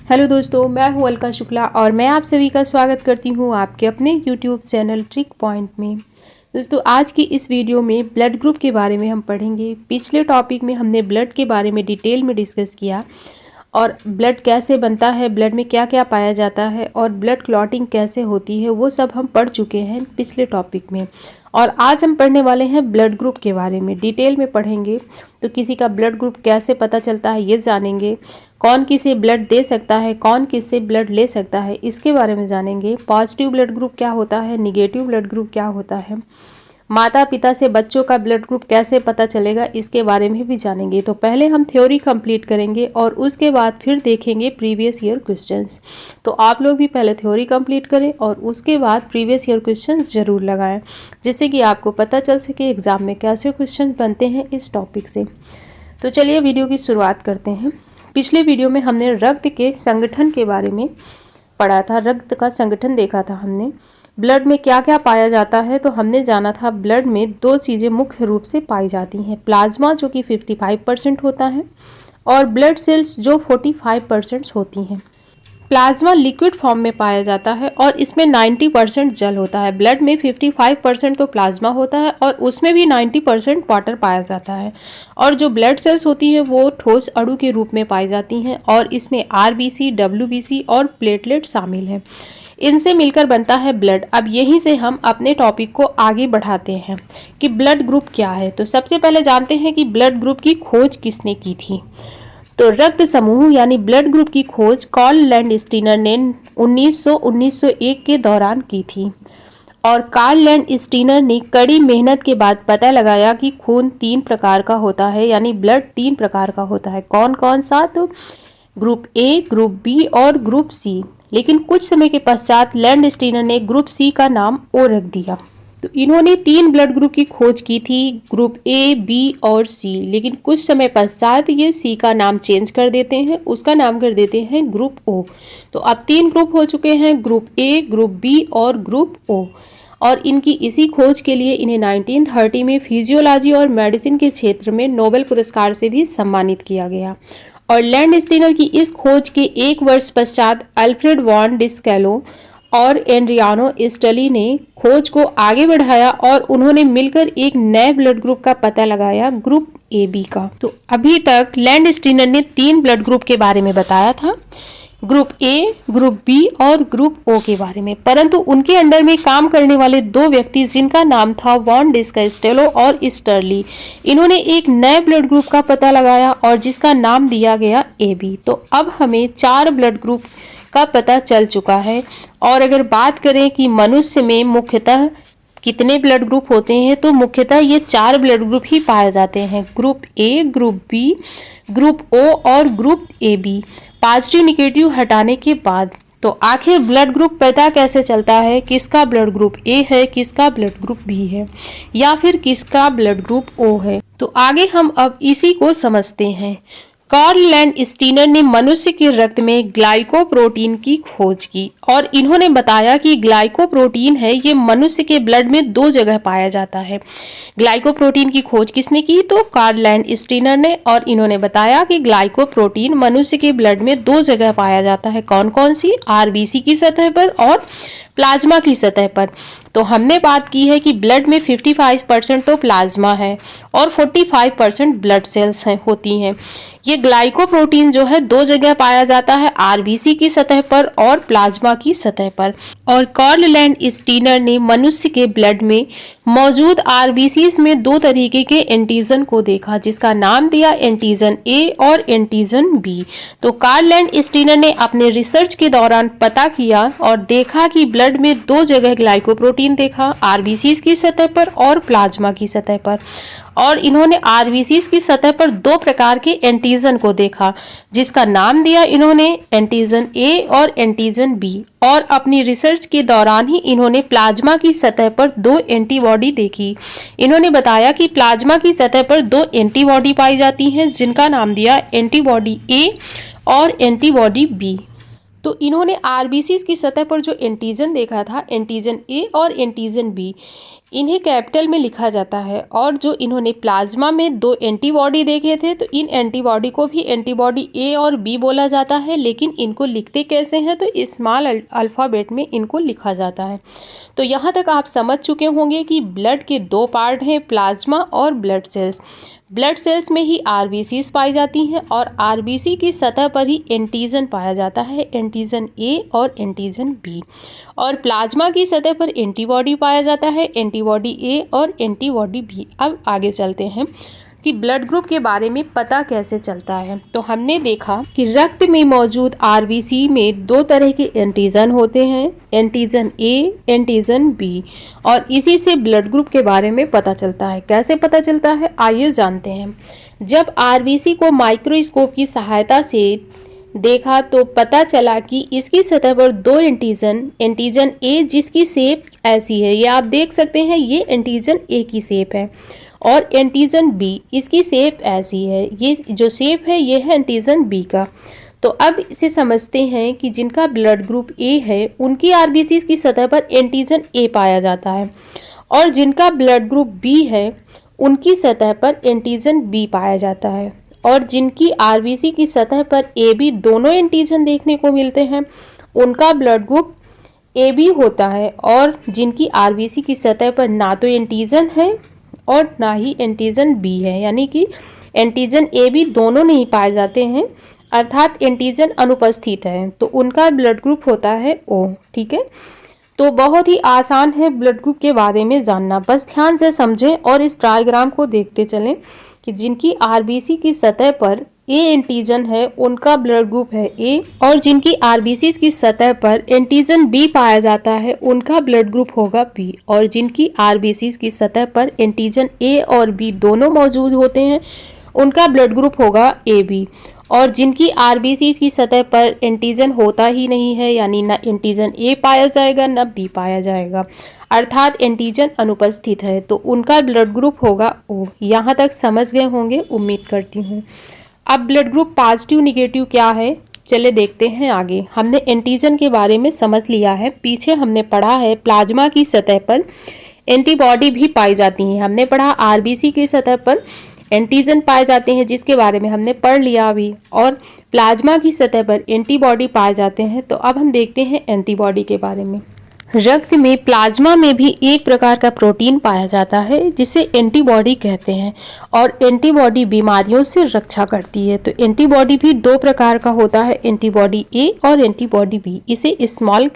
Hello दोस्तों, मैं हूं अलका शुक्ला और मैं आप सभी का स्वागत करती हूं आपके अपने यूट्यूब चैनल ट्रिक पॉइंट में। दोस्तों, आज की इस वीडियो में ब्लड ग्रुप के बारे में हम पढ़ेंगे। पिछले टॉपिक में हमने ब्लड के बारे में डिटेल में डिस्कस किया और ब्लड कैसे बनता है, ब्लड में क्या क्या पाया जाता है और ब्लड क्लॉटिंग कैसे होती है, वो सब हम पढ़ चुके हैं पिछले टॉपिक में। और आज हम पढ़ने वाले हैं ब्लड ग्रुप के बारे में, डिटेल में पढ़ेंगे। तो किसी का ब्लड ग्रुप कैसे पता चलता है ये जानेंगे, कौन किसे ब्लड दे सकता है, कौन किससे ब्लड ले सकता है, इसके बारे में जानेंगे। पॉजिटिव ब्लड ग्रुप क्या होता है, निगेटिव ब्लड ग्रुप क्या होता है, माता पिता से बच्चों का ब्लड ग्रुप कैसे पता चलेगा, इसके बारे में भी जानेंगे। तो पहले हम थ्योरी कंप्लीट करेंगे और उसके बाद फिर देखेंगे प्रीवियस ईयर क्वेश्चंस। तो आप लोग भी पहले थ्योरी कंप्लीट करें और उसके बाद प्रीवियस ईयर क्वेश्चंस जरूर लगाएं, जिससे कि आपको पता चल सके एग्जाम में कैसे क्वेश्चन बनते हैं इस टॉपिक से। तो चलिए वीडियो की शुरुआत करते हैं। पिछले वीडियो में हमने रक्त के संगठन के बारे में पढ़ा था, रक्त का संगठन देखा था हमने। ब्लड में क्या क्या पाया जाता है, तो हमने जाना था ब्लड में दो चीज़ें मुख्य रूप से पाई जाती हैं, प्लाज्मा जो कि 55% होता है और ब्लड सेल्स जो 45% होती हैं। प्लाज्मा लिक्विड फॉर्म में पाया जाता है और इसमें 90% जल होता है। ब्लड में 55% तो प्लाज्मा होता है और उसमें भी 90% वाटर पाया जाता है। और जो ब्लड सेल्स होती हैं वो ठोस अणु के रूप में पाई जाती हैं और इसमें आरबीसी, डब्ल्यूबीसी और प्लेटलेट शामिल हैं। इनसे मिलकर बनता है ब्लड। अब यहीं से हम अपने टॉपिक को आगे बढ़ाते हैं कि ब्लड ग्रुप क्या है। तो सबसे पहले जानते हैं कि ब्लड ग्रुप की खोज किसने की थी। तो रक्त समूह यानी ब्लड ग्रुप की खोज कार्ल लैंडस्टीनर ने 1901 के दौरान की थी। और कार्ल लैंडस्टीनर ने कड़ी मेहनत के बाद पता लगाया कि खून 3 प्रकार का होता है, यानी ब्लड 3 प्रकार का होता है। कौन कौन सा? तो ग्रुप ए, ग्रुप बी और ग्रुप सी। लेकिन कुछ समय के पश्चात लैंडस्टीनर ने ग्रुप सी का नाम ओ रख दिया। तो इन्होंने 3 ब्लड ग्रुप की खोज की थी, ग्रुप ए, बी और सी। लेकिन कुछ समय पश्चात ये सी का नाम चेंज कर देते हैं, उसका नाम कर देते हैं ग्रुप ओ। तो अब 3 ग्रुप हो चुके हैं, ग्रुप ए, ग्रुप बी और ग्रुप ओ। और इनकी इसी खोज के लिए इन्हें 1930 में फिजियोलॉजी और मेडिसिन के क्षेत्र में नोबेल पुरस्कार से भी सम्मानित किया गया। और लैंडस्टीनर की इस खोज के 1 वर्ष पश्चात अल्फ्रेड वॉन डिस्कैलो और एड्रियानो स्टली ने खोज को आगे बढ़ाया और उन्होंने मिलकर एक नए ब्लड ग्रुप का पता लगाया, ग्रुप ए बी का। तो अभी तक लैंडस्टीनर ने 3 ब्लड ग्रुप के बारे में बताया था, ग्रुप ए, ग्रुप बी और ग्रुप ओ के बारे में। परंतु उनके अंडर में काम करने वाले 2 व्यक्ति जिनका नाम था वॉन डिस्कैस्टेलो और स्टर्ली, इन्होंने एक नए ब्लड ग्रुप का पता लगाया और जिसका नाम दिया गया ए बी। तो अब हमें 4 ब्लड ग्रुप का पता चल चुका है। और अगर बात करें कि मनुष्य में मुख्यतः कितने ब्लड ग्रुप होते हैं, तो मुख्यतः ये 4 ब्लड ग्रुप ही पाए जाते हैं, group A, group B, group O और group A B, positive negative हटाने के बाद। तो आखिर ब्लड ग्रुप पता कैसे चलता है, किसका ब्लड ग्रुप ए है, किसका ब्लड ग्रुप बी है या फिर किसका ब्लड ग्रुप ओ है। तो आगे हम अब इसी को समझते हैं। कार्ल लैंडस्टीनर ने मनुष्य के रक्त में ग्लाइकोप्रोटीन की खोज की और इन्होंने बताया कि ग्लाइकोप्रोटीन है ये मनुष्य के ब्लड में 2 जगह पाया जाता है। ग्लाइकोप्रोटीन की खोज किसने की? तो कार्ल लैंडस्टीनर ने। और इन्होंने बताया कि ग्लाइकोप्रोटीन मनुष्य के ब्लड में 2 जगह पाया जाता है। कौन कौन सी? आरबीसी की सतह पर और प्लाज्मा की सतह पर। तो हमने बात की है कि ब्लड में 55% तो प्लाज्मा है और 45% ब्लड सेल्स होती हैं। ये ग्लाइकोप्रोटीन जो है 2 जगह पाया जाता है, आरबीसी की सतह पर और प्लाज्मा की सतह पर। और कार्ल लैंडस्टीनर ने मनुष्य के ब्लड में मौजूद आरबीसीज में 2 तरीके के एंटीजन को देखा, जिसका नाम दिया एंटीजन ए और एंटीजन बी। तो कार्ल लैंडस्टीनर ने अपने रिसर्च के दौरान पता किया और देखा कि ब्लड में 2 जगह ग्लाइकोप्रोटीन देखा, आरबीसीज की सतह पर और प्लाज्मा की सतह पर। और इन्होंने आरबीसीज की सतह पर 2 प्रकार के एंटीजन को देखा, जिसका नाम दिया इन्होंने एंटीजन ए और एंटीजन बी। और अपनी रिसर्च के दौरान ही इन्होंने प्लाज्मा की सतह पर 2 एंटीबॉडी देखी। इन्होंने बताया कि प्लाज्मा की सतह पर 2 एंटीबॉडी पाई जाती हैं, जिनका नाम दिया एंटीबॉडी ए और एंटीबॉडी बी। तो इन्होंने आरबीसी की सतह पर जो एंटीजन देखा था, एंटीजन ए और एंटीजन बी, इन्हें कैपिटल में लिखा जाता है। और जो इन्होंने प्लाज्मा में 2 एंटीबॉडी देखे थे, तो इन एंटीबॉडी को भी एंटीबॉडी ए और बी बोला जाता है, लेकिन इनको लिखते कैसे हैं, तो स्मॉल अल्फ़ाबेट में इनको लिखा जाता है। तो यहाँ तक आप समझ चुके होंगे कि ब्लड के 2 पार्ट हैं, प्लाज्मा और ब्लड सेल्स। ब्लड सेल्स में ही आरबीसीज पाई जाती हैं और आरबीसी की सतह पर ही एंटीजन पाया जाता है, एंटीजन ए और एंटीजन बी। और प्लाज्मा की सतह पर एंटीबॉडी पाया जाता है, एंटीबॉडी ए और एंटीबॉडी बी। अब आगे चलते हैं कि ब्लड ग्रुप के बारे में पता कैसे चलता है। तो हमने देखा कि रक्त में मौजूद आरबीसी में 2 तरह के एंटीजन होते हैं, एंटीजन ए, एंटीजन बी, और इसी से ब्लड ग्रुप के बारे में पता चलता है। कैसे पता चलता है, आइए जानते हैं। जब आरबीसी को माइक्रोस्कोप की सहायता से देखा तो पता चला कि इसकी सतह पर 2 एंटीजन, एंटीजन ए जिसकी शेप ऐसी है, ये आप देख सकते हैं, ये एंटीजन ए की शेप है, और एंटीजन बी इसकी शेप ऐसी है, ये जो शेप है ये है एंटीजन बी का। तो अब इसे समझते हैं कि जिनका ब्लड ग्रुप ए है उनकी आरबीसी की सतह पर एंटीजन ए पाया जाता है, और जिनका ब्लड ग्रुप बी है उनकी सतह पर एंटीजन बी पाया जाता है, और जिनकी आरबीसी की सतह पर ए बी दोनों एंटीजन देखने को मिलते हैं उनका ब्लड ग्रुप ए बी होता है, और जिनकी आरबीसी की सतह पर ना तो एंटीजन है और ना ही एंटीजन बी है, यानी कि एंटीजन ए बी दोनों नहीं पाए जाते हैं, अर्थात एंटीजन अनुपस्थित है, तो उनका ब्लड ग्रुप होता है ओ। ठीक है, तो बहुत ही आसान है ब्लड ग्रुप के बारे में जानना, बस ध्यान से समझें और इस डायग्राम को देखते चलें कि जिनकी आरबीसी की सतह पर ए एंटीजन है उनका ब्लड ग्रुप है ए, और जिनकी आरबीसी की सतह पर एंटीजन बी पाया जाता है उनका ब्लड ग्रुप होगा बी, और जिनकी आरबीसी की सतह पर एंटीजन ए और बी दोनों मौजूद होते हैं उनका ब्लड ग्रुप होगा ए बी, और जिनकी आरबीसी की सतह पर एंटीजन होता ही नहीं है, यानी ना एंटीजन ए पाया जाएगा ना बी पाया जाएगा, अर्थात एंटीजन अनुपस्थित है, तो उनका ब्लड ग्रुप होगा ओ। यहाँ तक समझ गए होंगे, उम्मीद करती हूँ। अब ब्लड ग्रुप पॉजिटिव निगेटिव क्या है, चले देखते हैं आगे। हमने एंटीजन के बारे में समझ लिया है, पीछे हमने पढ़ा है प्लाज्मा की सतह पर एंटीबॉडी भी पाई जाती हैं, हमने पढ़ा आरबीसी की सतह पर एंटीजन पाए जाते हैं जिसके बारे में हमने पढ़ लिया अभी, और प्लाज्मा की सतह पर एंटीबॉडी पाए जाते हैं। तो अब हम देखते हैं एंटीबॉडी के बारे में। रक्त में प्लाज्मा में भी एक प्रकार का प्रोटीन पाया जाता है जिसे एंटीबॉडी कहते हैं, और एंटीबॉडी बीमारियों से रक्षा करती है। तो एंटीबॉडी भी 2 प्रकार का होता है, एंटीबॉडी ए और एंटीबॉडी बी, इसे स्मॉल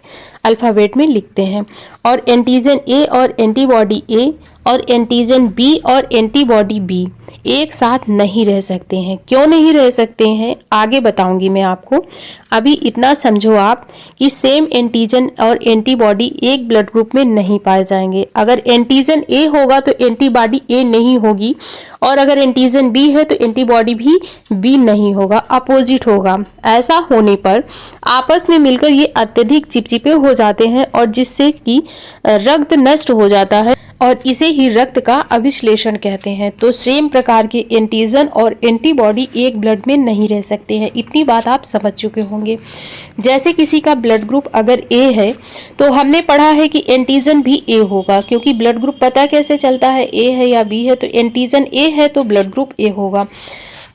अल्फ़ाबेट में लिखते हैं। और एंटीजन ए और एंटीबॉडी ए और एंटीजन बी और एंटीबॉडी बी एक साथ नहीं रह सकते हैं। क्यों नहीं रह सकते हैं आगे बताऊंगी मैं आपको, अभी इतना समझो आप कि सेम एंटीजन और एंटीबॉडी एक ब्लड ग्रुप में नहीं पाए जाएंगे। अगर एंटीजन ए होगा तो एंटीबॉडी ए नहीं होगी, और अगर एंटीजन बी है तो एंटीबॉडी भी बी नहीं होगा, अपोजिट होगा। ऐसा होने पर आपस में मिलकर ये अत्यधिक चिपचिपे हो जाते हैं और जिससे कि रक्त नष्ट हो जाता है, और इसे ही रक्त का अभिश्लेषण कहते हैं। तो सेम प्रकार के एंटीजन और एंटीबॉडी एक ब्लड में नहीं रह सकते हैं, इतनी बात आप समझ चुके होंगे। जैसे किसी का ब्लड ग्रुप अगर ए है तो हमने पढ़ा है कि एंटीजन भी ए होगा, क्योंकि ब्लड ग्रुप पता कैसे चलता है ए है या बी है, तो एंटीजन ए है तो ब्लड ग्रुप ए होगा।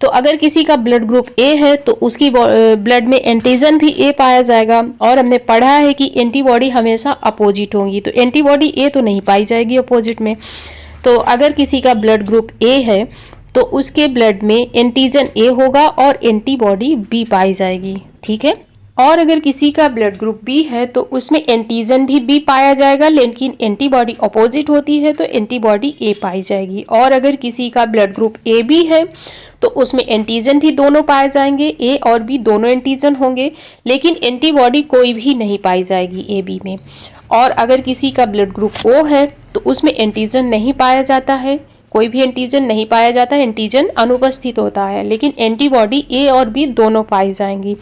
तो अगर किसी का ब्लड ग्रुप ए है तो उसकी ब्लड में एंटीजन भी ए पाया जाएगा, और हमने पढ़ा है कि एंटीबॉडी हमेशा अपोजिट होंगी, तो एंटीबॉडी ए तो नहीं पाई जाएगी अपोजिट में। तो अगर किसी का ब्लड ग्रुप ए है तो उसके ब्लड में एंटीजन ए होगा और एंटीबॉडी बी पाई जाएगी। ठीक है, और अगर किसी का ब्लड ग्रुप बी है तो उसमें एंटीजन भी बी पाया जाएगा, लेकिन एंटीबॉडी अपोजिट होती है तो एंटीबॉडी ए पाई जाएगी। और अगर किसी का ब्लड ग्रुप ए बी है तो उसमें एंटीजन भी दोनों पाए जाएंगे, ए और बी दोनों एंटीजन होंगे, लेकिन एंटीबॉडी कोई भी नहीं पाई जाएगी ए बी में। और अगर किसी का ब्लड ग्रुप ओ है तो उसमें एंटीजन नहीं पाया जाता है, कोई भी एंटीजन नहीं पाया जाता, एंटीजन अनुपस्थित होता है, लेकिन एंटीबॉडी ए और बी दोनों पाई जाएंगी।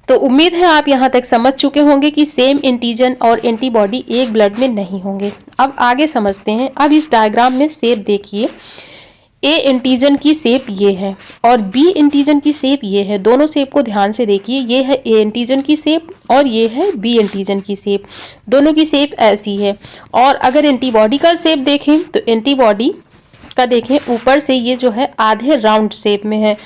तो उम्मीद है आप यहाँ तक समझ चुके होंगे कि सेम एंटीजन और एंटीबॉडी एक ब्लड में नहीं होंगे। अब आगे समझते हैं। अब इस डायग्राम में शेप देखिए, ए एंटीजन की शेप ये है और बी एंटीजन की शेप ये है। दोनों शेप को ध्यान से देखिए, ये है ए एंटीजन की शेप और ये है बी एंटीजन की शेप। दोनों की शेप ऐसी है। और अगर एंटीबॉडी का शेप देखें तो एंटीबॉडी का देखें ऊपर से ये जो है आधे राउंड शेप में है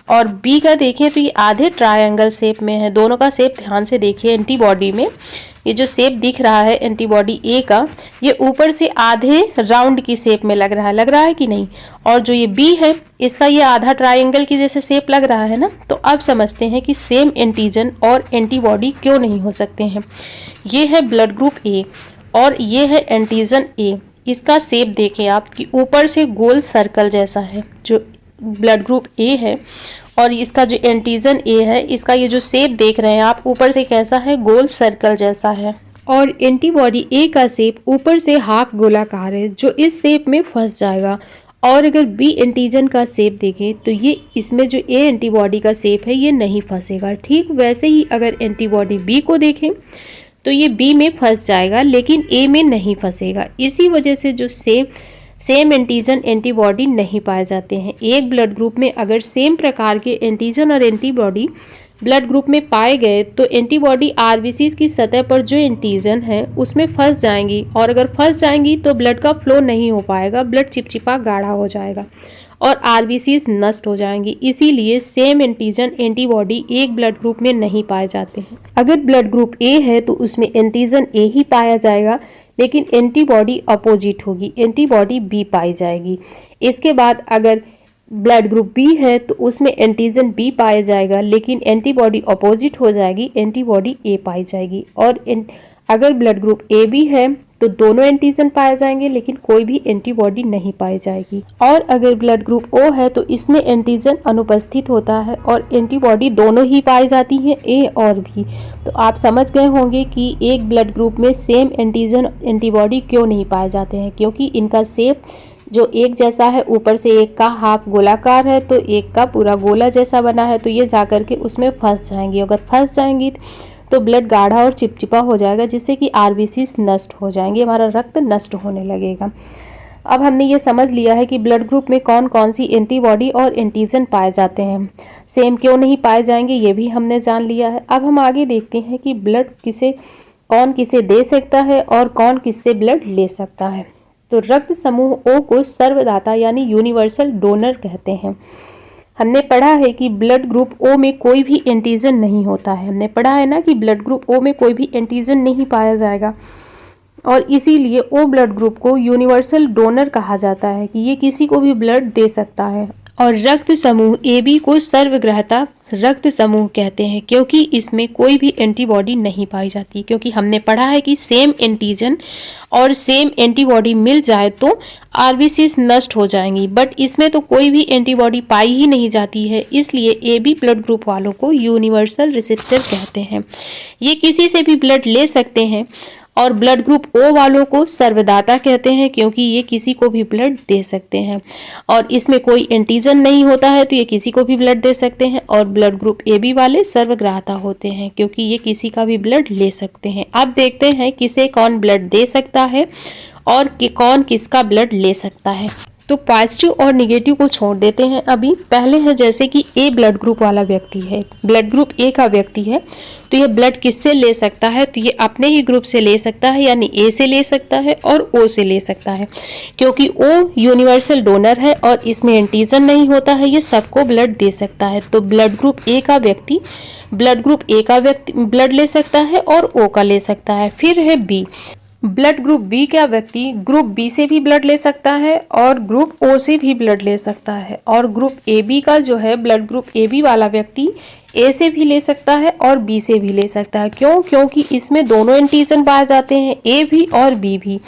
और बी का देखें तो ये आधे ट्रायंगल शेप में है। दोनों का शेप ध्यान से देखिए। एंटीबॉडी में ये जो शेप दिख रहा है एंटीबॉडी ए का, ये ऊपर से आधे राउंड की शेप में लग रहा है कि नहीं। और जो ये बी है इसका ये आधा ट्रायंगल की जैसे शेप लग रहा है ना। तो अब समझते हैं कि सेम एंटीजन और एंटीबॉडी क्यों नहीं हो सकते हैं। ये है ब्लड ग्रुप ए और ये है एंटीजन ए। इसका शेप देखें आप कि ऊपर से गोल सर्कल जैसा है जो ब्लड ग्रुप ए है, और इसका जो एंटीजन ए है इसका ये जो शेप देख रहे हैं आप ऊपर से कैसा है, गोल सर्कल जैसा है। और एंटीबॉडी ए का शेप ऊपर से हाफ गोलाकार है जो इस शेप में फंस जाएगा। और अगर बी एंटीजन का शेप देखें तो ये इसमें जो ए एंटीबॉडी का शेप है ये नहीं फंसेगा। ठीक वैसे ही अगर एंटीबॉडी बी को देखें तो ये बी में फंस जाएगा लेकिन ए में नहीं फंसेगा। इसी वजह से जो सेम एंटीजन एंटीबॉडी नहीं पाए जाते हैं। एक ब्लड ग्रुप में अगर सेम प्रकार के एंटीजन और एंटीबॉडी ब्लड ग्रुप में पाए गए तो एंटीबॉडी आरबीसीज की सतह पर जो एंटीजन है उसमें फंस जाएंगी, और अगर फंस जाएंगी तो ब्लड का फ्लो नहीं हो पाएगा, ब्लड चिपचिपा गाढ़ा हो जाएगा और आरबीसीज नष्ट हो जाएंगी। इसीलिए सेम एंटीजन एंटीबॉडी एक ब्लड ग्रुप में नहीं पाए जाते हैं। अगर ब्लड ग्रुप ए है तो उसमें एंटीजन ए ही पाया जाएगा लेकिन एंटीबॉडी अपोजिट होगी, एंटीबॉडी बी पाई जाएगी। इसके बाद अगर ब्लड ग्रुप बी है तो उसमें एंटीजन बी पाया जाएगा लेकिन एंटीबॉडी अपोजिट हो जाएगी, एंटीबॉडी ए पाई जाएगी। और अगर ब्लड ग्रुप ए बी है तो दोनों एंटीजन पाए जाएंगे लेकिन कोई भी एंटीबॉडी नहीं पाई जाएगी। और अगर ब्लड ग्रुप ओ है तो इसमें एंटीजन अनुपस्थित होता है और एंटीबॉडी दोनों ही पाई जाती हैं, ए और बी। तो आप समझ गए होंगे कि एक ब्लड ग्रुप में सेम एंटीजन एंटीबॉडी क्यों नहीं पाए जाते हैं, क्योंकि इनका शेप जो एक जैसा है, ऊपर से एक का हाफ गोलाकार है तो एक का पूरा गोला जैसा बना है, तो ये जाकर के उसमें फंस जाएंगी। अगर फंस जाएंगी तो ब्लड गाढ़ा और चिपचिपा हो जाएगा जिससे कि आरबीसीज नष्ट हो जाएंगे, हमारा रक्त नष्ट होने लगेगा। अब हमने ये समझ लिया है कि ब्लड ग्रुप में कौन कौन सी एंटीबॉडी और एंटीजन पाए जाते हैं, सेम क्यों नहीं पाए जाएंगे ये भी हमने जान लिया है। अब हम आगे देखते हैं कि ब्लड कौन किसे दे सकता है और कौन किससे ब्लड ले सकता है। तो रक्त समूह ओ को सर्वदाता यानी यूनिवर्सल डोनर कहते हैं। हमने पढ़ा है कि ब्लड ग्रुप ओ में कोई भी एंटीजन नहीं होता है। हमने पढ़ा है ना कि ब्लड ग्रुप ओ में कोई भी एंटीजन नहीं पाया जाएगा और इसीलिए ओ ब्लड ग्रुप को यूनिवर्सल डोनर कहा जाता है कि ये किसी को भी ब्लड दे सकता है। और रक्त समूह ए बी को सर्वग्राहता रक्त समूह कहते हैं क्योंकि इसमें कोई भी एंटीबॉडी नहीं पाई जाती, क्योंकि हमने पढ़ा है कि सेम एंटीजन और सेम एंटीबॉडी मिल जाए तो आरबीसीज नष्ट हो जाएंगी, बट इसमें तो कोई भी एंटीबॉडी पाई ही नहीं जाती है, इसलिए ए बी ब्लड ग्रुप वालों को यूनिवर्सल रिसेप्टर कहते हैं। ये किसी से भी ब्लड ले सकते हैं। और ब्लड ग्रुप ओ वालों को सर्वदाता कहते हैं क्योंकि ये किसी को भी ब्लड दे सकते हैं और इसमें कोई एंटीजन नहीं होता है तो ये किसी को भी ब्लड दे सकते हैं। और ब्लड ग्रुप ए बी वाले सर्वग्राहता होते हैं क्योंकि ये किसी का भी ब्लड ले सकते हैं। अब देखते हैं किसे कौन ब्लड दे सकता है और कि कौन किसका ब्लड ले सकता है। तो पॉजिटिव और निगेटिव को छोड़ देते हैं। अभी पहले है जैसे कि ए ब्लड ग्रुप वाला व्यक्ति है, ब्लड ग्रुप ए का व्यक्ति है, तो ये ब्लड किससे ले सकता है, तो ये अपने ही ग्रुप से ले सकता है यानी ए से ले सकता है और ओ से ले सकता है क्योंकि ओ यूनिवर्सल डोनर है और इसमें एंटीजन नहीं होता है, ये सबको ब्लड दे सकता है। तो ब्लड ग्रुप ए का व्यक्ति ब्लड ग्रुप ए का व्यक्ति ब्लड ले सकता है और ओ का ले सकता है। फिर है बी, ब्लड ग्रुप बी का व्यक्ति ग्रुप बी से भी ब्लड ले सकता है और ग्रुप ओ से भी ब्लड ले सकता है। और ग्रुप ए बी का जो है ब्लड ग्रुप ए बी वाला व्यक्ति ए से भी ले सकता है और बी से भी ले सकता है। क्यों? क्योंकि इसमें दोनों एंटीजन पाए जाते हैं, ए भी और बी भी।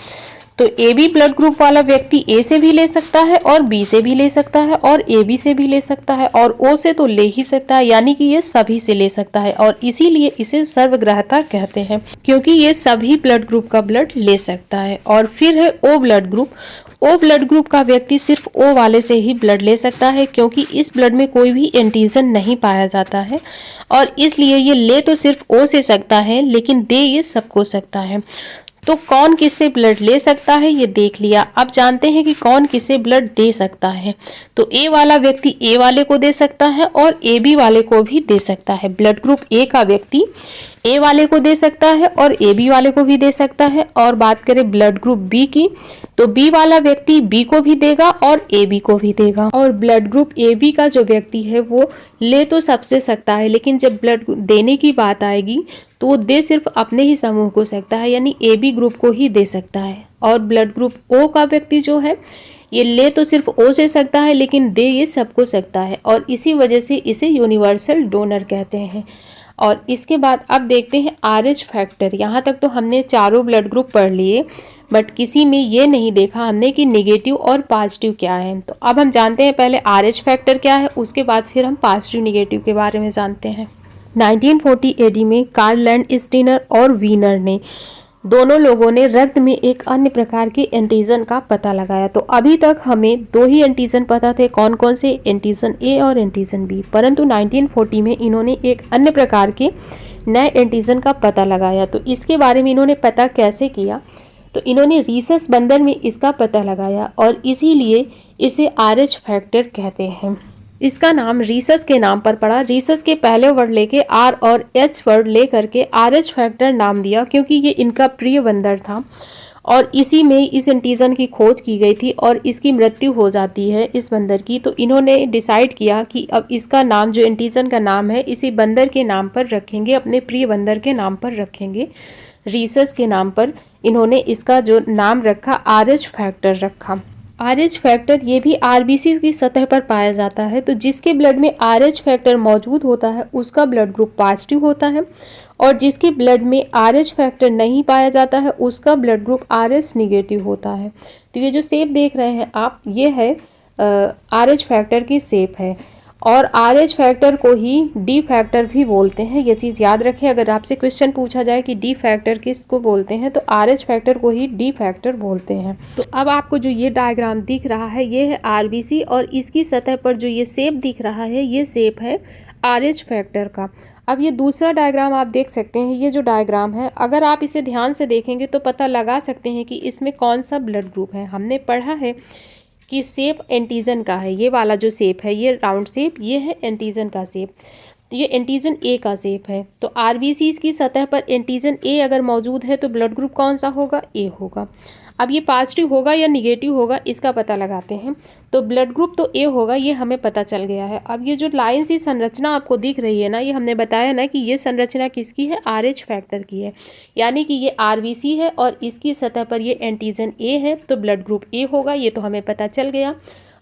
तो ए बी ब्लड ग्रुप वाला व्यक्ति ए से भी ले सकता है और बी से भी ले सकता है और ए बी से भी ले सकता है और ओ से तो ले ही सकता है, यानी कि ये सभी से ले सकता है और इसीलिए इसे सर्वग्राहता कहते हैं क्योंकि ये सभी ब्लड ग्रुप का ब्लड ले सकता है। और फिर है O blood group. O blood group का व्यक्ति सिर्फ ओ वाले से ही ब्लड ले सकता है क्योंकि इस ब्लड में कोई भी एंटीजन नहीं पाया जाता है और इसलिए ये ले तो सिर्फ ओ से सकता है लेकिन दे ये सबको सकता है। तो कौन किससे ब्लड ले सकता है ये देख लिया। अब जानते हैं कि कौन किसे ब्लड दे सकता है। तो ए वाला व्यक्ति ए वाले को दे सकता है और ए बी वाले को भी दे सकता है। ब्लड ग्रुप ए का व्यक्ति ए वाले को दे सकता है और ए बी वाले को भी दे सकता है। और बात करें ब्लड ग्रुप बी की, तो बी वाला व्यक्ति बी को भी देगा और ए बी को भी देगा। और ब्लड ग्रुप ए बी का जो व्यक्ति है वो ले तो सबसे सकता है, लेकिन जब ब्लड देने की बात आएगी तो वो दे सिर्फ अपने ही समूह को सकता है, यानी ए बी ग्रुप को ही दे सकता है। और ब्लड ग्रुप ओ का व्यक्ति जो है ये ले तो सिर्फ ओ से सकता है, लेकिन दे ये सबको सकता है, और इसी वजह से इसे यूनिवर्सल डोनर कहते हैं। और इसके बाद अब देखते हैं RH फैक्टर। यहाँ तक तो हमने चारों ब्लड ग्रुप पढ़ लिए, बट किसी में ये नहीं देखा हमने कि नेगेटिव और पॉजिटिव क्या है। तो अब हम जानते हैं पहले RH फैक्टर क्या है, उसके बाद फिर हम पॉजिटिव नेगेटिव के बारे में जानते हैं। 1940 AD में कार्ल लैंडस्टीनर और वीनर ने दोनों लोगों ने रक्त में एक अन्य प्रकार के एंटीजन का पता लगाया। तो अभी तक हमें दो ही एंटीजन पता थे, कौन कौन से, एंटीजन ए और एंटीजन बी। परंतु 1940 में इन्होंने एक अन्य प्रकार के नए एंटीजन का पता लगाया। तो इसके बारे में इन्होंने पता कैसे किया, तो इन्होंने रीसस बंदर में इसका पता लगाया और इसीलिए इसे RH फैक्टर कहते हैं। इसका नाम रीसस के नाम पर पड़ा। रीसस के पहले वर्ड लेके R और H वर्ड ले करके RH फैक्टर नाम दिया, क्योंकि ये इनका प्रिय बंदर था और इसी में इस एंटीजन की खोज की गई थी और इसकी मृत्यु हो जाती है इस बंदर की। तो इन्होंने डिसाइड किया कि अब इसका नाम, जो एंटीजन का नाम है, इसी बंदर के नाम पर रखेंगे, अपने प्रिय बंदर के नाम पर रखेंगे। रीसस के नाम पर इन्होंने इसका जो नाम रखा RH फैक्टर रखा। RH फैक्टर ये भी RBC की सतह पर पाया जाता है। तो जिसके ब्लड में RH फैक्टर मौजूद होता है उसका ब्लड ग्रुप पॉजिटिव होता है, और जिसके ब्लड में RH फैक्टर नहीं पाया जाता है उसका ब्लड ग्रुप RH निगेटिव होता है। तो ये जो शेप देख रहे हैं आप, ये है RH फैक्टर की शेप है, और RH फैक्टर को ही D फैक्टर भी बोलते हैं। ये चीज़ याद रखें, अगर आपसे क्वेश्चन पूछा जाए कि D फैक्टर किसको बोलते हैं तो RH फैक्टर को ही D फैक्टर बोलते हैं। तो अब आपको जो ये डायग्राम दिख रहा है ये है RBC, और इसकी सतह पर जो ये शेप दिख रहा है ये शेप है RH फैक्टर का। अब ये दूसरा डायग्राम आप देख सकते हैं। ये जो डायग्राम है, अगर आप इसे ध्यान से देखेंगे तो पता लगा सकते हैं कि इसमें कौन सा ब्लड ग्रुप है। हमने पढ़ा है कि शेप एंटीजन का है, ये वाला जो शेप है, ये राउंड शेप, ये है एंटीजन का शेप। तो ये एंटीजन ए का शेप है। तो RBC की सतह पर एंटीजन ए अगर मौजूद है तो ब्लड ग्रुप कौन सा होगा, ए होगा। अब ये पॉजिटिव होगा या निगेटिव होगा इसका पता लगाते हैं। तो ब्लड ग्रुप तो ए होगा, ये हमें पता चल गया है। अब ये जो लाइन सी संरचना आपको दिख रही है ना, ये हमने बताया ना कि ये संरचना किसकी है, RH फैक्टर की है। यानी कि ये RBC है और इसकी सतह पर ये एंटीजन ए है, तो ब्लड ग्रुप ए होगा, ये तो हमें पता चल गया।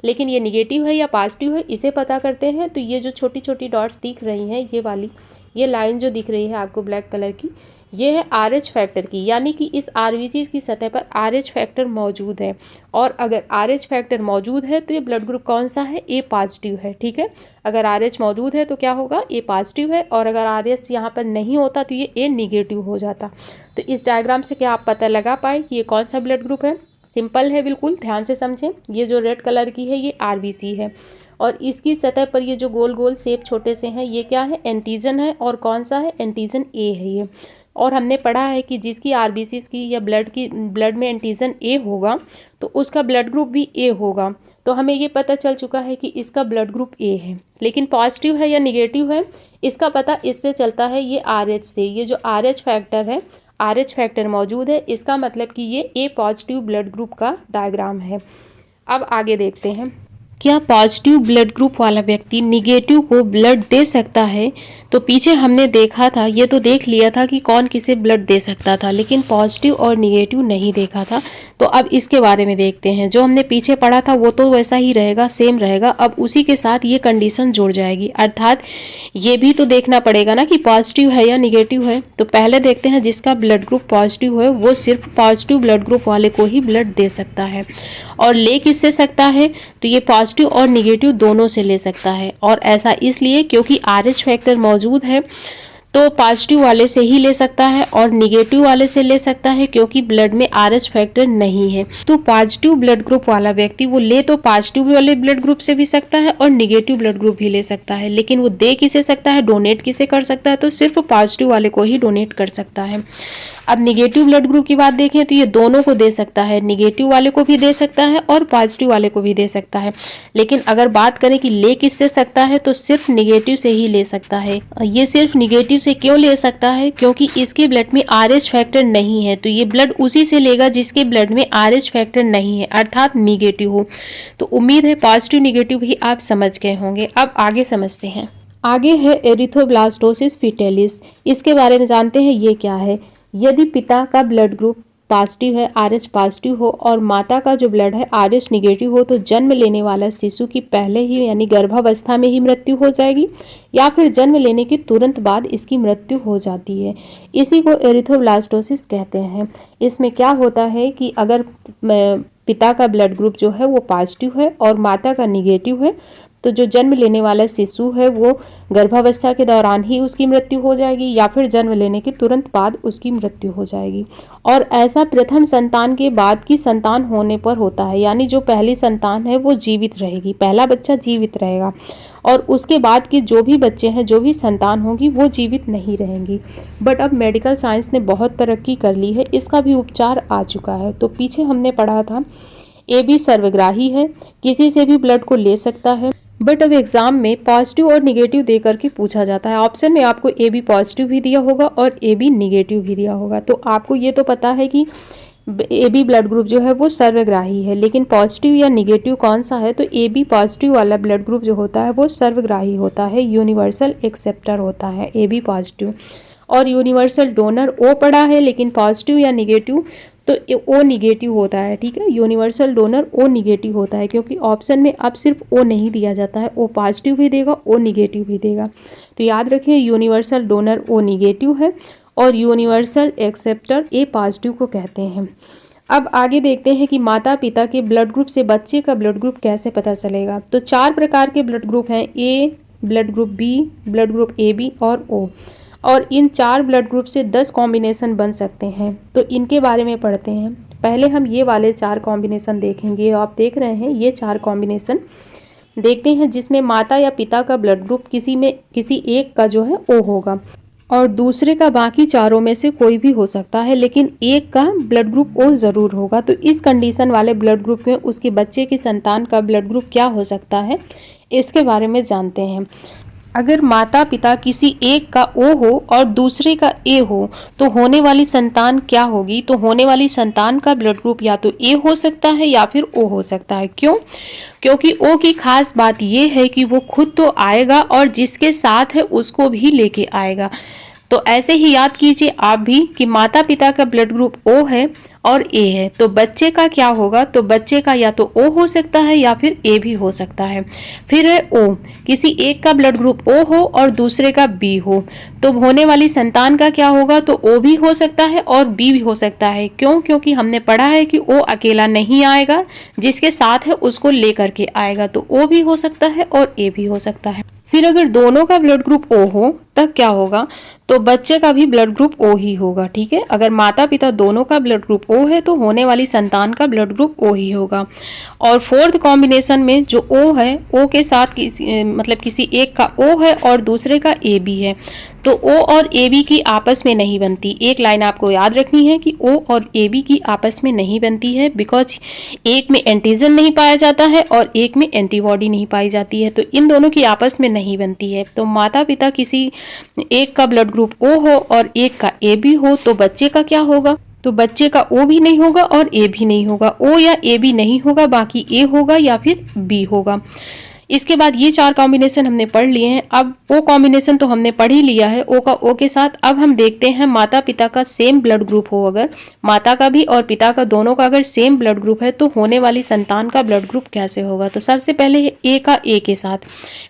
लेकिन ये निगेटिव है या पॉजिटिव है इसे पता करते हैं। तो ये जो छोटी छोटी डॉट्स दिख रही हैं, ये वाली, ये लाइन जो दिख रही है आपको ब्लैक कलर की, ये है RH फैक्टर की। यानी कि इस RBC की सतह पर RH फैक्टर मौजूद है, और अगर RH फैक्टर मौजूद है तो ये ब्लड ग्रुप कौन सा है, ए पॉजिटिव है। ठीक है, अगर RH मौजूद है तो क्या होगा, ए पॉजिटिव है, और अगर RH यहाँ पर नहीं होता तो ये ए निगेटिव हो जाता। तो इस डायग्राम से क्या आप पता लगा पाए कि ये कौन सा ब्लड ग्रुप है। सिंपल है, बिल्कुल ध्यान से समझें। ये जो रेड कलर की है ये RBC है, और इसकी सतह पर ये जो गोल गोल शेप छोटे से हैं ये क्या है, एंटीजन है, और कौन सा है, एंटीजन ए है ये। और हमने पढ़ा है कि जिसकी RBC की या ब्लड में एंटीजन ए होगा तो उसका ब्लड ग्रुप भी ए होगा। तो हमें ये पता चल चुका है कि इसका ब्लड ग्रुप ए है। लेकिन पॉजिटिव है या निगेटिव है इसका पता इससे चलता है ये RH से। ये जो RH फैक्टर है, RH फैक्टर मौजूद है, इसका मतलब कि ये ए पॉजिटिव ब्लड ग्रुप का डायग्राम है। अब आगे देखते हैं, क्या पॉजिटिव ब्लड ग्रुप वाला व्यक्ति निगेटिव को ब्लड दे सकता है। तो पीछे हमने देखा था, ये तो देख लिया था कि कौन किसे ब्लड दे सकता था, लेकिन पॉजिटिव और निगेटिव नहीं देखा था। तो अब इसके बारे में देखते हैं। जो हमने पीछे पढ़ा था वो तो वैसा ही रहेगा, सेम रहेगा। अब उसी के साथ ये कंडीशन जुड़ जाएगी, अर्थात ये भी तो देखना पड़ेगा ना कि पॉजिटिव है या निगेटिव है। तो पहले देखते हैं, जिसका ब्लड ग्रुप पॉजिटिव है वो सिर्फ पॉजिटिव ब्लड ग्रुप वाले को ही ब्लड दे सकता है। और ले किससे सकता है, तो ये पॉजिटिव और निगेटिव दोनों से ले सकता है। और ऐसा इसलिए क्योंकि RH फैक्टर मौजूद है, तो पॉजिटिव वाले से ही ले सकता है और निगेटिव वाले से ले सकता है क्योंकि ब्लड में RH फैक्टर नहीं है। तो पॉजिटिव ब्लड ग्रुप वाला व्यक्ति वो ले तो पॉजिटिव वाले ब्लड ग्रुप से भी सकता है और निगेटिव ब्लड ग्रुप भी ले सकता है, लेकिन वो दे किसे सकता है, डोनेट किसे कर सकता है, तो सिर्फ पॉजिटिव वाले को ही डोनेट कर सकता है। अब निगेटिव ब्लड ग्रुप की बात देखें तो ये दोनों को दे सकता है, निगेटिव वाले को भी दे सकता है और पॉजिटिव वाले को भी दे सकता है। लेकिन अगर बात करें कि ले किससे सकता है तो सिर्फ निगेटिव से ही ले सकता है। ये सिर्फ निगेटिव से क्यों ले सकता है? क्योंकि इसके ब्लड में RH फैक्टर नहीं है, तो ये ब्लड उसी से लेगा जिसके ब्लड में RH फैक्टर नहीं है, अर्थात निगेटिव हो। तो उम्मीद है पॉजिटिव निगेटिव भी आप समझ गए होंगे। अब आगे समझते हैं। आगे है एरिथ्रोब्लास्टोसिस फीटैलिस। इसके बारे में जानते हैं ये क्या है। यदि पिता का ब्लड ग्रुप पॉजिटिव है, RH पॉजिटिव हो और माता का जो ब्लड है RH निगेटिव हो, तो जन्म लेने वाला शिशु की पहले ही यानी गर्भावस्था में ही मृत्यु हो जाएगी या फिर जन्म लेने के तुरंत बाद इसकी मृत्यु हो जाती है। इसी को एरिथ्रोब्लास्टोसिस कहते हैं। इसमें क्या होता है कि अगर पिता का ब्लड ग्रुप जो है वो पॉजिटिव है और माता का निगेटिव है, तो जो जन्म लेने वाला शिशु है वो गर्भावस्था के दौरान ही उसकी मृत्यु हो जाएगी या फिर जन्म लेने के तुरंत बाद उसकी मृत्यु हो जाएगी। और ऐसा प्रथम संतान के बाद की संतान होने पर होता है, यानी जो पहली संतान है वो जीवित रहेगी, पहला बच्चा जीवित रहेगा और उसके बाद के जो भी बच्चे हैं, जो भी संतान होगी वो जीवित नहीं रहेंगी। बट अब मेडिकल साइंस ने बहुत तरक्की कर ली है, इसका भी उपचार आ चुका है। तो पीछे हमने पढ़ा था AB सर्वग्राही है, किसी से भी ब्लड को ले सकता है, बट अब एग्जाम में पॉजिटिव और निगेटिव दे करके पूछा जाता है। ऑप्शन में आपको AB पॉजिटिव भी दिया होगा और AB निगेटिव भी दिया होगा। तो आपको ये तो पता है कि AB ब्लड ग्रुप जो है वो सर्वग्राही है, लेकिन पॉजिटिव या निगेटिव कौन सा है? तो AB पॉजिटिव वाला ब्लड ग्रुप जो होता है वो सर्वग्राही होता है, यूनिवर्सल एक्सेप्टर होता है AB पॉजिटिव। और यूनिवर्सल डोनर O पढ़ा है, लेकिन पॉजिटिव या निगेटिव तो O निगेटिव होता है। ठीक है, यूनिवर्सल डोनर O निगेटिव होता है, क्योंकि ऑप्शन में अब सिर्फ O नहीं दिया जाता है, O पॉजिटिव भी देगा, O निगेटिव भी देगा। तो याद रखिए यूनिवर्सल डोनर O निगेटिव है और यूनिवर्सल एक्सेप्टर A पॉजिटिव को कहते हैं। अब आगे देखते हैं कि माता पिता के ब्लड ग्रुप से बच्चे का ब्लड ग्रुप कैसे पता चलेगा। तो 4 प्रकार के ब्लड ग्रुप हैं, A, blood group B, blood group AB और O। और इन 4 ब्लड ग्रुप से 10 कॉम्बिनेशन बन सकते हैं। तो इनके बारे में पढ़ते हैं। पहले हम ये वाले 4 कॉम्बिनेशन देखेंगे। आप देख रहे हैं ये 4 कॉम्बिनेशन देखते हैं, जिसमें माता या पिता का ब्लड ग्रुप किसी एक का जो है O होगा और दूसरे का बाकी चारों में से कोई भी हो सकता है, लेकिन एक का ब्लड ग्रुप O ज़रूर होगा। तो इस कंडीशन वाले ब्लड ग्रुप में उसके बच्चे की संतान का ब्लड ग्रुप क्या हो सकता है, इसके बारे में जानते हैं। अगर माता पिता किसी एक का O हो और दूसरे का A हो तो होने वाली संतान क्या होगी? तो होने वाली संतान का ब्लड ग्रुप या तो A हो सकता है या फिर O हो सकता है। क्यों? क्योंकि O की खास बात ये है कि वो खुद तो आएगा और जिसके साथ है उसको भी लेके आएगा। तो ऐसे ही याद कीजिए आप भी कि माता पिता का ब्लड ग्रुप O है और A है, तो बच्चे का क्या होगा? तो बच्चे का या तो O हो सकता है या फिर A भी हो सकता है। फिर है O, किसी एक का ब्लड ग्रुप O हो और दूसरे का B हो, तो होने वाली संतान का क्या होगा? तो O भी हो सकता है और B भी हो सकता है। क्यों? क्योंकि हमने पढ़ा है कि O अकेला नहीं आएगा, जिसके साथ है उसको लेकर के आएगा। तो O भी हो सकता है और A भी हो सकता है। फिर अगर दोनों का ब्लड ग्रुप O हो तब क्या होगा? तो बच्चे का भी ब्लड ग्रुप O ही होगा। ठीक है, अगर माता पिता दोनों का ब्लड ग्रुप O है तो होने वाली संतान का ब्लड ग्रुप O ही होगा। और फोर्थ कॉम्बिनेशन में जो O है, O के साथ किसी एक का O है और दूसरे का AB है, तो O और AB की आपस में नहीं बनती। एक लाइन आपको याद रखनी है कि O और AB की आपस में नहीं बनती है, बिकॉज एक में एंटीजन नहीं पाया जाता है और एक में एंटीबॉडी नहीं पाई जाती है, तो इन दोनों की आपस में नहीं बनती है। तो माता पिता किसी एक का ब्लड ग्रुप O हो और एक का AB हो तो बच्चे का क्या होगा? तो बच्चे का O भी नहीं होगा और A भी नहीं होगा। O या AB नहीं होगा, बाकी A होगा या फिर B होगा। इसके बाद ये 4 कॉम्बिनेशन हमने पढ़ लिए हैं। अब O कॉम्बिनेशन तो हमने पढ़ ही लिया है, O का O के साथ। अब हम देखते हैं माता पिता का सेम ब्लड ग्रुप हो, अगर माता का भी और पिता का दोनों का अगर सेम ब्लड ग्रुप है तो होने वाली संतान का ब्लड ग्रुप कैसे होगा। तो सबसे पहले A का A के साथ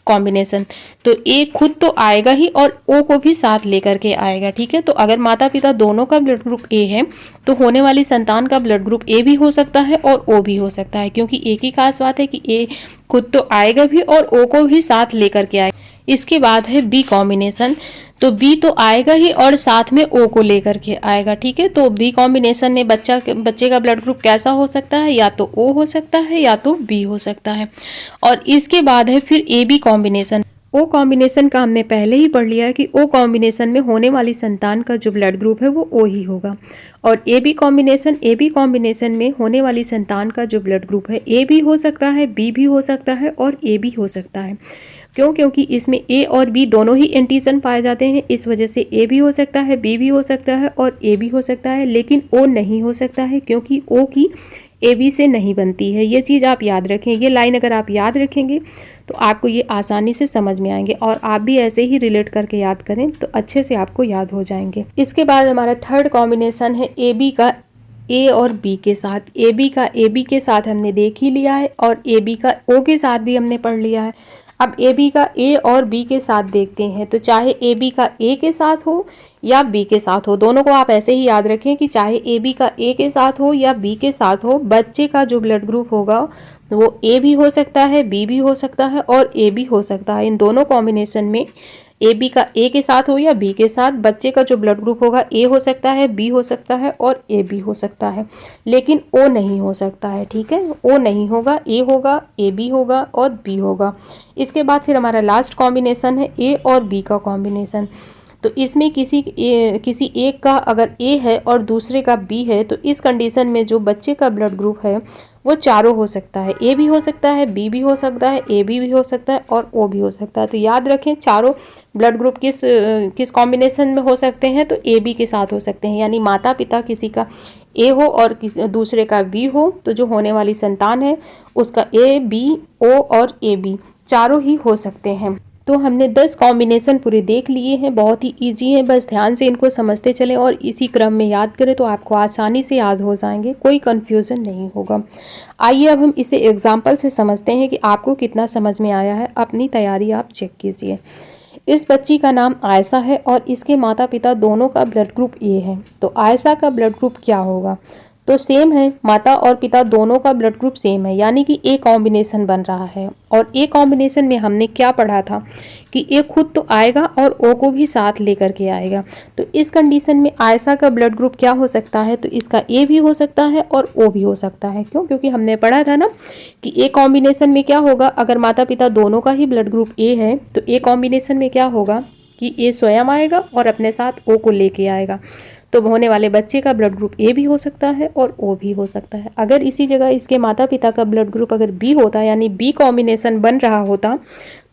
कॉम्बिनेशन, तो A खुद तो आएगा ही और O को भी साथ लेकर के आएगा। ठीक है, तो अगर माता पिता दोनों का ब्लड ग्रुप A है तो होने वाली संतान का ब्लड ग्रुप A भी हो सकता है और O भी हो सकता है, क्योंकि A की खास बात है कि A खुद तो आएगा भी और O को भी साथ लेकर के आएगा। इसके बाद है B कॉम्बिनेशन, तो B तो आएगा ही और साथ में O को लेकर के आएगा। ठीक है, तो B कॉम्बिनेशन में बच्चे का ब्लड ग्रुप कैसा हो सकता है? या तो O हो सकता है या तो B हो सकता है। और इसके बाद है फिर AB कॉम्बिनेशन, ओ कॉम्बिनेशन का हमने पहले ही पढ़ लिया है कि ओ कॉम्बिनेशन में होने वाली संतान का जो ब्लड ग्रुप है वो ओ ही होगा। और ए बी कॉम्बिनेशन में होने वाली संतान का जो ब्लड ग्रुप है ए भी हो सकता है, बी भी हो सकता है और ए भी हो सकता है। क्यों? क्योंकि इसमें ए और बी दोनों ही एंटीजन पाए जाते हैं, इस वजह से ए भी हो सकता है, बी भी हो सकता है और ए भी हो सकता है, लेकिन ओ नहीं हो सकता है क्योंकि ओ की ए बी से नहीं बनती है। ये चीज़ आप याद रखें, ये लाइन अगर आप याद रखेंगे तो आपको ये आसानी से समझ में आएंगे और आप भी ऐसे ही रिलेट करके याद करें तो अच्छे से आपको याद हो जाएंगे। इसके बाद हमारा थर्ड कॉम्बिनेशन है ए बी का ए और बी के साथ। ए बी का ए बी के साथ हमने देख ही लिया है और ए बी का ओ के साथ भी हमने पढ़ लिया है। अब ए बी का ए और बी के साथ देखते हैं, तो चाहे ए बी का ए के साथ हो या बी के साथ हो, दोनों को आप ऐसे ही याद रखें कि चाहे ए बी का ए के साथ हो या बी के साथ हो, बच्चे का जो ब्लड ग्रुप होगा वो ए भी हो सकता है, बी भी हो सकता है और ए भी हो सकता है। इन दोनों कॉम्बिनेशन में ए बी का ए के साथ हो या बी के साथ, बच्चे का जो ब्लड ग्रुप होगा ए हो सकता है, बी हो सकता है और ए भी हो सकता है, लेकिन ओ नहीं हो सकता है। ठीक है, ओ नहीं होगा, ए होगा, ए बी होगा और बी होगा। इसके बाद फिर हमारा लास्ट कॉम्बिनेशन है ए और बी का कॉम्बिनेशन। तो इसमें किसी एक का अगर ए है और दूसरे का बी है, तो इस कंडीशन में जो बच्चे का ब्लड ग्रुप है वो चारों हो सकता है, ए भी हो सकता है, बी भी हो सकता है, ए बी भी हो सकता है और ओ भी हो सकता है। तो याद रखें चारों ब्लड ग्रुप किस कॉम्बिनेशन में हो सकते हैं, तो ए बी के साथ हो सकते हैं, यानी माता पिता किसी का ए हो और दूसरे का बी हो, तो जो होने वाली संतान है उसका ए बी ओ और ए बी चारों ही हो सकते हैं। तो हमने 10 कॉम्बिनेशन पूरे देख लिए हैं, बहुत ही इजी हैं, बस ध्यान से इनको समझते चलें और इसी क्रम में याद करें तो आपको आसानी से याद हो जाएंगे, कोई कन्फ्यूज़न नहीं होगा। आइए अब हम इसे एग्जाम्पल से समझते हैं कि आपको कितना समझ में आया है। अपनी तैयारी आप चेक कीजिए। इस बच्ची का नाम आयशा है और इसके माता पिता दोनों का ब्लड ग्रुप ए है, तो आयशा का ब्लड ग्रुप क्या होगा? तो सेम है, माता और पिता दोनों का ब्लड ग्रुप सेम है, यानी कि ए कॉम्बिनेशन बन रहा है। और ए कॉम्बिनेशन में हमने क्या पढ़ा था कि ए खुद तो आएगा और ओ को भी साथ लेकर के आएगा। तो इस कंडीशन में आयशा का ब्लड ग्रुप क्या हो सकता है? तो इसका ए भी हो सकता है और ओ भी हो सकता है। क्यों? क्योंकि हमने पढ़ा था ना कि ए कॉम्बिनेशन में क्या होगा, अगर माता पिता दोनों का ही ब्लड ग्रुप ए है तो ए कॉम्बिनेशन में क्या होगा कि ए स्वयं आएगा और अपने साथ ओ को लेके आएगा, तो होने वाले बच्चे का ब्लड ग्रुप ए भी हो सकता है और ओ भी हो सकता है। अगर इसी जगह इसके माता पिता का ब्लड ग्रुप अगर बी होता, यानी बी कॉम्बिनेशन बन रहा होता,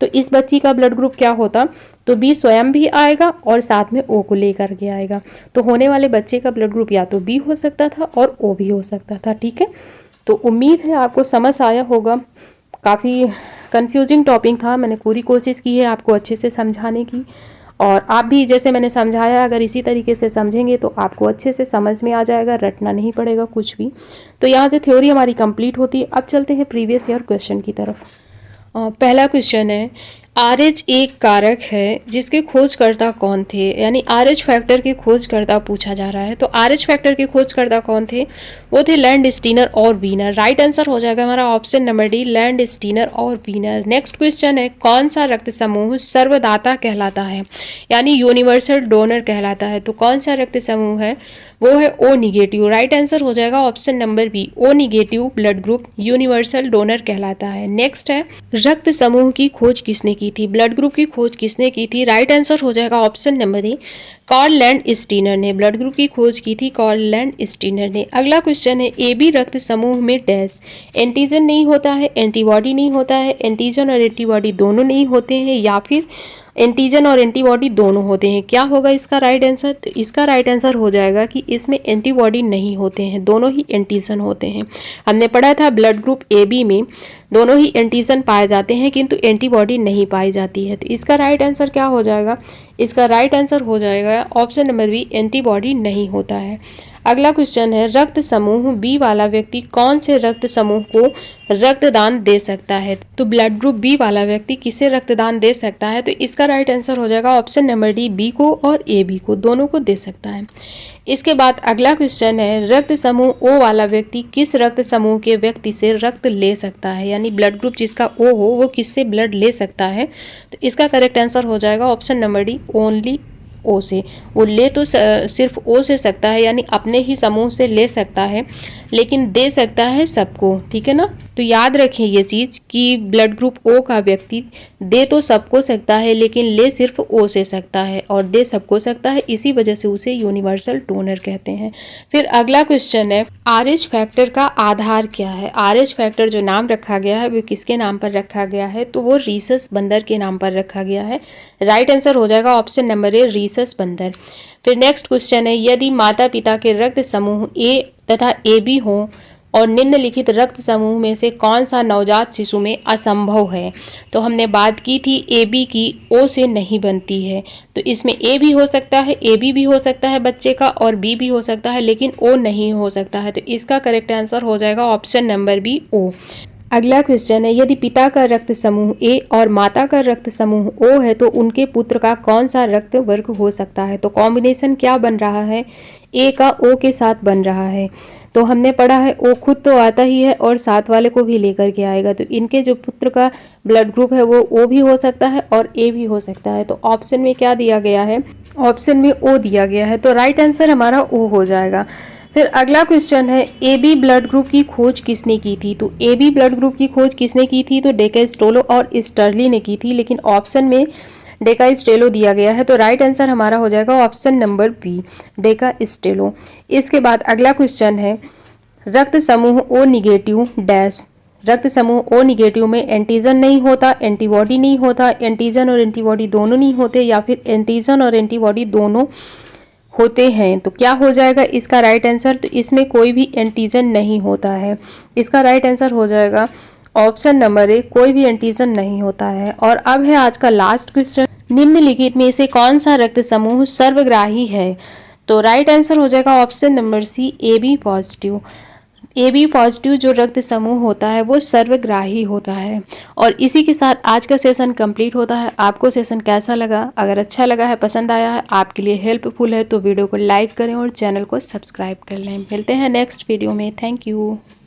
तो इस बच्ची का ब्लड ग्रुप क्या होता? तो बी स्वयं भी आएगा और साथ में ओ को लेकर के आएगा, तो होने वाले बच्चे का ब्लड ग्रुप या तो बी हो सकता था और ओ भी हो सकता था। ठीक है, तो उम्मीद है आपको समझ आया होगा। काफ़ी कंफ्यूजिंग टॉपिक था, मैंने पूरी कोशिश की है आपको अच्छे से समझाने की, और आप भी जैसे मैंने समझाया अगर इसी तरीके से समझेंगे तो आपको अच्छे से समझ में आ जाएगा, रटना नहीं पड़ेगा कुछ भी। तो यहाँ से थ्योरी हमारी कंप्लीट होती है। अब चलते हैं प्रीवियस ईयर क्वेश्चन की तरफ। पहला क्वेश्चन है, RH एक कारक है जिसके खोजकर्ता कौन थे? यानी RH फैक्टर के खोजकर्ता पूछा जा रहा है। तो RH फैक्टर के खोजकर्ता कौन थे? वो थे लैंड स्टीनर और वीनर। राइट आंसर हो जाएगा हमारा option number D, land Steiner और वीनर। नेक्स्ट क्वेश्चन है, कौन सा रक्त समूह सर्वदाता कहलाता है, यानी यूनिवर्सल डोनर कहलाता है? तो कौन सा रक्त समूह है? वो है ओ निगेटिव। राइट आंसर हो जाएगा option number B, O negative blood group universal donor कहलाता है। नेक्स्ट है, रक्त समूह की खोज किसने की थी? ब्लड ग्रुप की खोज किसने की थी? राइट आंसर हो जाएगा option number A, Karl Landsteiner ने। ब्लड ग्रुप की खोज की थी कार्ल लैंड स्टीनर ने। अगला क्वेश्चन है, ए बी रक्त समूह में डैश एंटीजन नहीं होता है, एंटीबॉडी नहीं होता है, एंटीजन और एंटीबॉडी दोनों नहीं होते हैं, या फिर एंटीजन और एंटीबॉडी दोनों होते हैं? क्या होगा इसका राइट आंसर? तो इसका राइट आंसर हो जाएगा कि इसमें एंटीबॉडी नहीं होते हैं, दोनों ही एंटीजन होते हैं। हमने पढ़ा था ब्लड ग्रुप ए बी में दोनों ही एंटीजन पाए जाते हैं किंतु एंटीबॉडी नहीं पाई जाती है। तो इसका राइट आंसर क्या हो जाएगा? इसका राइट आंसर हो जाएगा ऑप्शन नंबर बी, एंटीबॉडी नहीं होता है। अगला क्वेश्चन है, रक्त समूह बी वाला व्यक्ति कौन से रक्त समूह को रक्तदान दे सकता है? तो ब्लड ग्रुप बी वाला व्यक्ति किसे रक्तदान दे सकता है? तो इसका राइट आंसर हो जाएगा ऑप्शन नंबर डी, बी को और ए बी को, दोनों को दे सकता है। इसके बाद अगला क्वेश्चन है, रक्त समूह ओ वाला व्यक्ति किस रक्त समूह के व्यक्ति से रक्त ले सकता है? यानी ब्लड ग्रुप जिसका ओ हो वो किससे ब्लड ले सकता है? तो इसका करेक्ट आंसर हो जाएगा ऑप्शन नंबर डी, ओनली ओ से। वो ले तो सिर्फ ओ से सकता है, यानी अपने ही समूह से ले सकता है, लेकिन दे सकता है सबको। ठीक है ना। तो याद रखें ये चीज़ कि ब्लड ग्रुप ओ का व्यक्ति दे तो सबको सकता है लेकिन ले सिर्फ ओ से सकता है और दे सबको सकता है, इसी वजह से उसे यूनिवर्सल डोनर कहते हैं। फिर अगला क्वेश्चन है, RH फैक्टर का आधार क्या है। RH फैक्टर जो नाम रखा गया है वो किसके नाम पर रखा गया है, तो वो रीसस बंदर के नाम पर रखा गया है। राइट आंसर हो जाएगा ऑप्शन नंबर ए, रीसस बंदर। फिर नेक्स्ट क्वेश्चन है, यदि माता पिता के रक्त समूह ए तथा ए बी हो और निम्नलिखित रक्त समूह में से कौन सा नवजात शिशु में असंभव है। तो हमने बात की थी ए बी की, ओ से नहीं बनती है, तो इसमें ए भी हो सकता है, ए बी भी हो सकता है बच्चे का और बी भी हो सकता है, लेकिन ओ नहीं हो सकता है। तो इसका करेक्ट आंसर हो जाएगा ऑप्शन नंबर बी, ओ। अगला क्वेश्चन है, यदि पिता का रक्त समूह ए और माता का रक्त समूह ओ है तो उनके पुत्र का कौन सा रक्त वर्ग हो सकता है। तो कॉम्बिनेशन क्या बन रहा है, ए का ओ के साथ बन रहा है। तो हमने पढ़ा है ओ खुद तो आता ही है और साथ वाले को भी लेकर के आएगा, तो इनके जो पुत्र का ब्लड ग्रुप है वो ओ भी हो सकता है और ए भी हो सकता है। तो ऑप्शन में क्या दिया गया है, ऑप्शन में ओ दिया गया है, तो राइट आंसर हमारा ओ हो जाएगा। फिर अगला क्वेश्चन है, ए बी ब्लड ग्रुप की खोज किसने की थी। तो ए बी ब्लड ग्रुप की खोज किसने की थी, तो डेकास्टेलो और स्टर्ली ने की थी, लेकिन ऑप्शन में डेकास्टेलो दिया गया है, तो राइट आंसर हमारा हो जाएगा ऑप्शन नंबर बी, डेकास्टेलो। इसके बाद अगला क्वेश्चन है, रक्त समूह ओ निगेटिव डैश। रक्त समूह ओ निगेटिव में एंटीजन नहीं होता, एंटीबॉडी नहीं होता, एंटीजन और एंटीबॉडी दोनों नहीं होते, या फिर एंटीजन और एंटीबॉडी दोनों होते हैं। तो क्या हो जाएगा इसका राइट आंसर, तो इसमें कोई भी एंटीजन नहीं होता है। इसका राइट आंसर हो जाएगा ऑप्शन नंबर ए, कोई भी एंटीजन नहीं होता है। और अब है आज का लास्ट क्वेश्चन, निम्नलिखित में से कौन सा रक्त समूह सर्वग्राही है। तो राइट आंसर हो जाएगा option number C, A B positive. A B positive जो रक्त समूह होता है वो सर्वग्राही होता है। और इसी के साथ आज का सेशन कंप्लीट होता है। आपको सेशन कैसा लगा, अगर अच्छा लगा है, पसंद आया है, आपके लिए हेल्पफुल है, तो वीडियो को लाइक करें और चैनल को सब्सक्राइब कर लें। मिलते हैं नेक्स्ट वीडियो में। Thank you.